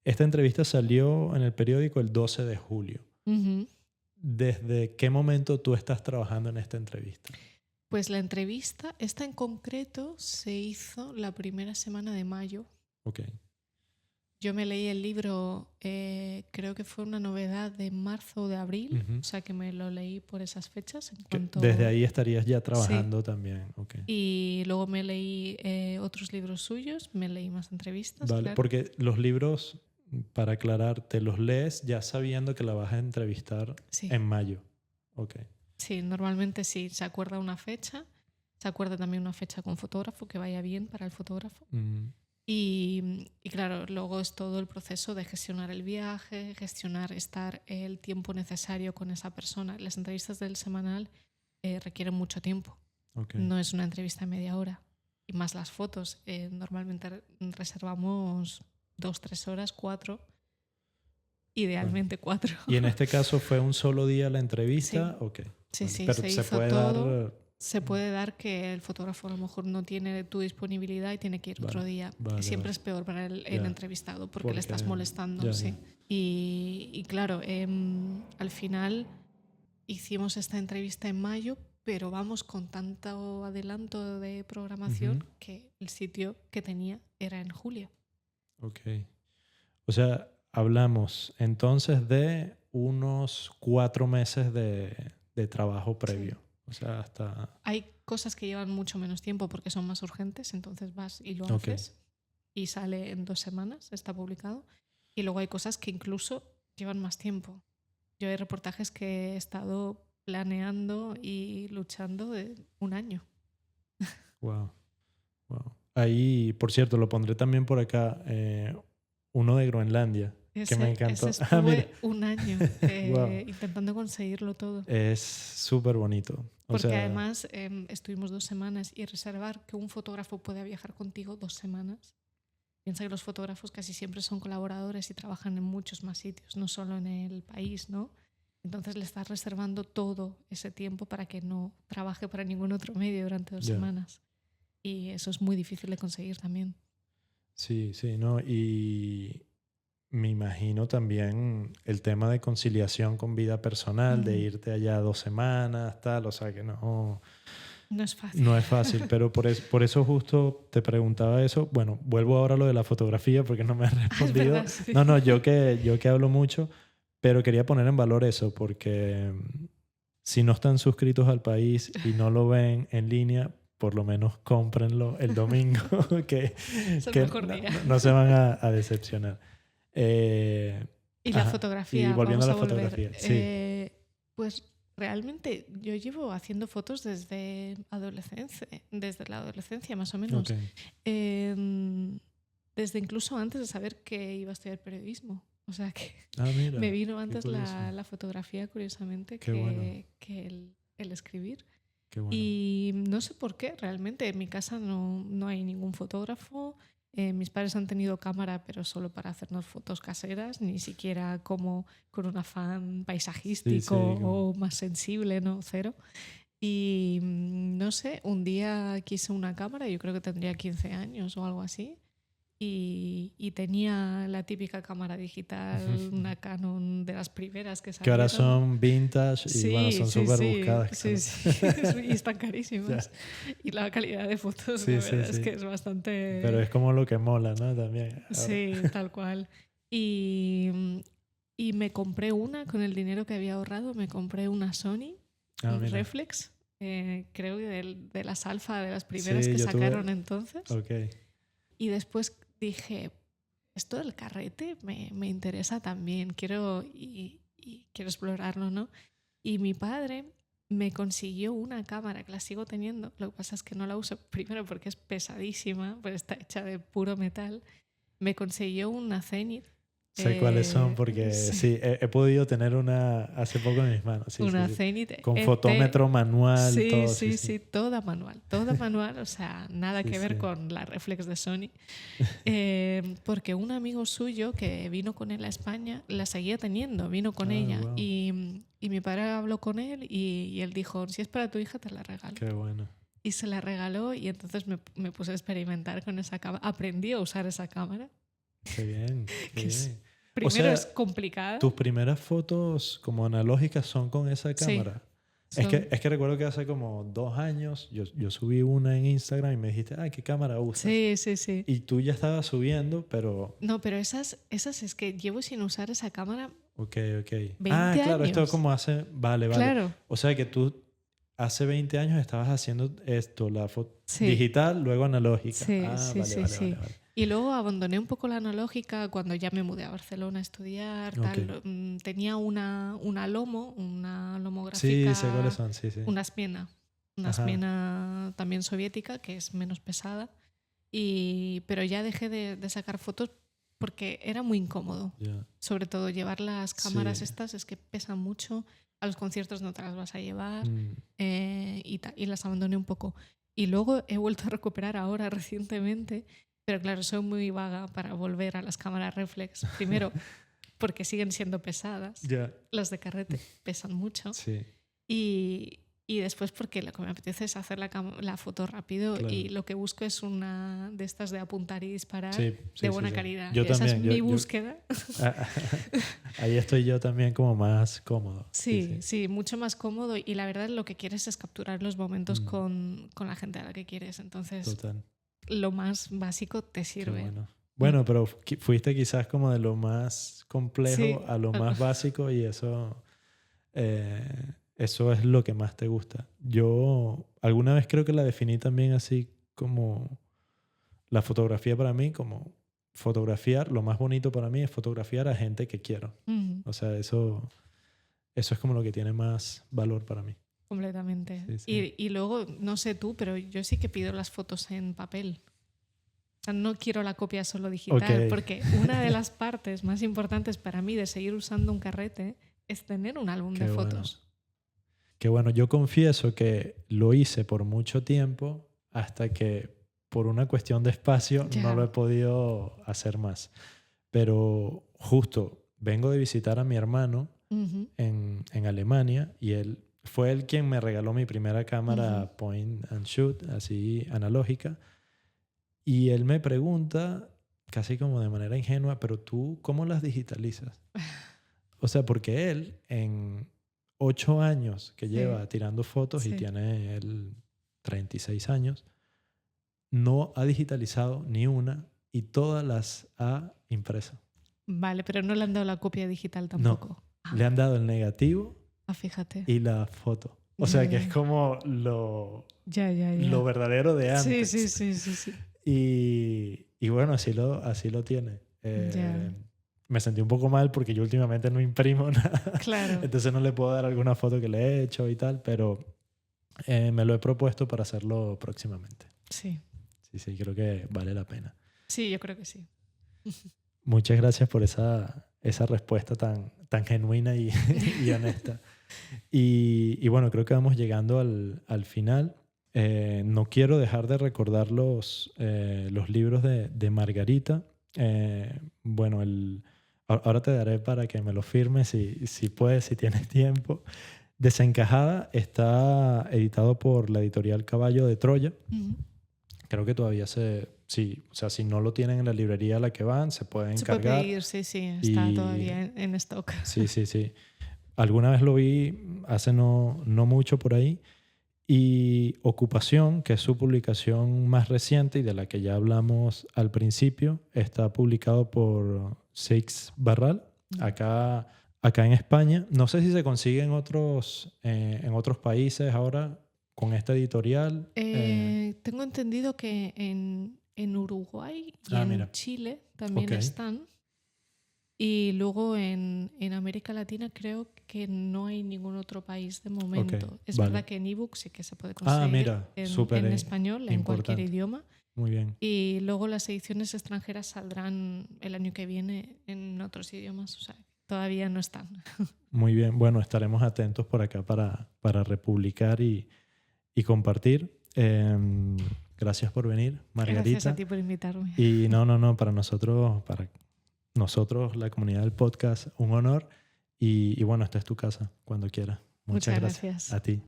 Esta entrevista salió en el periódico el 12 de julio. ¿Desde qué momento tú estás trabajando en esta entrevista? Pues la entrevista, esta en concreto, se hizo la primera semana de mayo. Ok. Yo me leí el libro, creo que fue una novedad de marzo o de abril, o sea que me lo leí por esas fechas. Desde ahí estarías ya trabajando también. Okay. Y luego me leí otros libros suyos, me leí más entrevistas. Vale, claro. Porque los libros, para aclarar, te los lees ya sabiendo que la vas a entrevistar en mayo. Okay. Sí, normalmente sí. Se acuerda una fecha, se acuerda también una fecha con fotógrafo que vaya bien para el fotógrafo. Y claro, luego es todo el proceso de gestionar el viaje, estar el tiempo necesario con esa persona. Las entrevistas del semanal requieren mucho tiempo. Okay. No es una entrevista de media hora. Y más las fotos. Normalmente reservamos 2-3 horas, 4. Idealmente 4. ¿Y en este caso fue un solo día la entrevista? Sí. Okay. Sí, vale. sí, Pero se hizo todo. Se puede dar que el fotógrafo a lo mejor no tiene tu disponibilidad y tiene que ir otro día. Siempre es peor para el entrevistado porque le estás molestando. Sí. Y claro, al final hicimos esta entrevista en mayo, pero vamos con tanto adelanto de programación que el sitio que tenía era en julio. Ok. O sea, hablamos entonces de unos 4 meses de de trabajo previo. Sí. O sea, hasta... Hay cosas que llevan mucho menos tiempo porque son más urgentes, entonces vas y lo haces y sale en 2 semanas, está publicado. Y luego hay cosas que incluso llevan más tiempo. Yo hay reportajes que he estado planeando y luchando de 1 año. Wow. Ahí, por cierto, lo pondré también por acá, uno de Groenlandia, que me encantó. Ese estuve 1 año Wow. intentando conseguirlo todo. Es súper bonito. Porque además estuvimos 2 semanas y reservar que un fotógrafo pueda viajar contigo 2 semanas. Piensa que los fotógrafos casi siempre son colaboradores y trabajan en muchos más sitios, no solo en el país, ¿no? Entonces le estás reservando todo ese tiempo para que no trabaje para ningún otro medio durante 2 semanas. Y eso es muy difícil de conseguir también. Sí, ¿no? Y me imagino también el tema de conciliación con vida personal, de irte allá 2 semanas, tal, o sea que no... No es fácil. No es fácil, pero por eso justo te preguntaba eso. Bueno, vuelvo ahora a lo de la fotografía porque no me has respondido. Verdad, sí. No, yo que hablo mucho, pero quería poner en valor eso porque si no están suscritos al país y no lo ven en línea, por lo menos cómprenlo el domingo, que no se van a decepcionar. Y la fotografía. Y volviendo vamos a la fotografía, sí. Pues realmente yo llevo haciendo fotos desde la adolescencia más o menos. Desde incluso antes de saber que iba a estudiar periodismo. O sea que mira, me vino antes la fotografía, curiosamente, que el escribir. Qué bueno. Y no sé por qué, realmente. En mi casa no hay ningún fotógrafo. Mis padres han tenido cámara, pero solo para hacernos fotos caseras, ni siquiera como con un afán paisajístico o más sensible, no, cero. Y no sé, un día quise una cámara, yo creo que tendría 15 años o algo así, y tenía la típica cámara digital, una Canon de las primeras que salieron. Que ahora son vintage y bueno, son súper buscadas. Sí, y están carísimas. Y la calidad de fotos, la verdad es que es bastante... Pero es como lo que mola, ¿no? También. Ahora. Sí, tal cual. Y me compré una con el dinero que había ahorrado, me compré una Sony, un Reflex, creo que de las Alpha, de las primeras que sacaron entonces. Y después dije, esto del carrete me interesa también, quiero explorarlo, ¿no? Y mi padre me consiguió una cámara que la sigo teniendo, lo que pasa es que no la uso, primero porque es pesadísima, pues está hecha de puro metal. Me consiguió una Zenith. Sé cuáles son porque sí, he podido tener una hace poco en mis manos. Una Zenith con fotómetro manual. Sí, toda manual, o sea, nada que ver con la Reflex de Sony. Porque un amigo suyo que vino con él a España la seguía teniendo, vino con ella. Wow. Y mi padre habló con él y él dijo, si es para tu hija te la regalo. Qué bueno. Y se la regaló y entonces me puse a experimentar con esa cámara. Aprendí a usar esa cámara. Qué bien. Primero es complicada. ¿Tus primeras fotos como analógicas son con esa cámara? Sí, es que recuerdo que hace como 2 años yo subí una en Instagram y me dijiste, ¿qué cámara usas? Sí. Y tú ya estabas subiendo, pero... No, pero esas es que llevo sin usar esa cámara 20 claro, años. Esto como hace... Vale. Claro. O sea que tú hace 20 años estabas haciendo esto, la foto digital, luego analógica. Vale. Y luego abandoné un poco la analógica cuando ya me mudé a Barcelona a estudiar. Tenía una Lomo, una lomográfica. Sí, sé cuáles son, sí. Una Smiena también soviética, que es menos pesada. Pero ya dejé de sacar fotos porque era muy incómodo. Sobre todo llevar las cámaras estas es que pesan mucho. A los conciertos no te las vas a llevar y las abandoné un poco. Y luego he vuelto a recuperar ahora recientemente, pero claro, soy muy vaga para volver a las cámaras reflex. Primero, porque siguen siendo pesadas. Las de carrete pesan mucho. Y después porque lo que me apetece es hacer la foto rápido y lo que busco es una de estas de apuntar y disparar de buena calidad. Esa es mi búsqueda. Ahí estoy yo también como más cómodo. Sí, mucho más cómodo y la verdad lo que quieres es capturar los momentos con la gente a la que quieres. Entonces, lo más básico te sirve. Bueno, pero fuiste quizás como de lo más complejo a lo más básico y eso... eso es lo que más te gusta. Yo alguna vez creo que la definí también así como la fotografía para mí, como fotografiar, lo más bonito para mí es fotografiar a gente que quiero. Ujú. O sea, eso es como lo que tiene más valor para mí. Completamente. Sí, sí. Y luego, no sé tú, pero yo sí que pido las fotos en papel. O sea, no quiero la copia solo digital, Ok. porque una de las partes más importantes para mí de seguir usando un carrete es tener un álbum Qué de bueno. fotos. Que bueno, yo confieso que lo hice por mucho tiempo hasta que por una cuestión de espacio Ya. no lo he podido hacer más. Pero justo vengo de visitar a mi hermano Ujú. en Alemania y él fue él quien me regaló mi primera cámara Ujú. point and shoot, así analógica. Y él me pregunta, casi como de manera ingenua, pero tú, ¿cómo las digitalizas? O sea, porque él en 8 años que Sí, lleva tirando fotos y sí. tiene él 36 años, no ha digitalizado ni una y todas las ha impreso. Vale, pero no le han dado la copia digital No, tampoco. le han dado el negativo Fíjate. y la foto. O Ya, sea, que es ya. como lo Ya. verdadero de Sí, antes. sí. Y bueno, así lo tiene. Ya, Me sentí un poco mal porque yo últimamente no imprimo nada. claro. Entonces no le puedo dar alguna foto que le he hecho y tal, pero me lo he propuesto para hacerlo próximamente. Sí. Sí, creo que vale la pena. Sí, yo creo que sí. Muchas gracias por esa respuesta tan genuina y, y honesta. Y bueno, creo que vamos llegando al final. No quiero dejar de recordar los libros de Margarita. Bueno, ahora te daré para que me lo firmes si puedes, si tienes tiempo. Desencajada está editado por la editorial Caballo de Troya. Ujú. Creo que todavía sí, o sea, si no lo tienen en la librería a la que van, se puede Se puede encargar. pedir, sí, está Y todavía en stock. sí. Alguna vez lo vi hace no mucho por ahí. Y Ocupación, que es su publicación más reciente y de la que ya hablamos al principio, está publicado por Seix Barral, acá en España. No sé si se consigue en otros países ahora con esta editorial. Tengo entendido que en Uruguay y en Mira, Chile también ok, están. Y luego en América Latina creo que no hay ningún otro país de momento. Es vale. verdad que en ebook sí que se puede conseguir Mira, súper en español, en cualquier importante. idioma. Muy bien. Y luego las ediciones extranjeras saldrán el año que viene en otros idiomas. O sea, todavía no están. Muy bien. Bueno, estaremos atentos por acá para republicar y compartir. Gracias por venir, Margarita. Gracias a ti por invitarme. Y para nosotros, la comunidad del podcast, un honor. Y bueno, esta es tu casa cuando quieras. Muchas gracias. Gracias. A ti.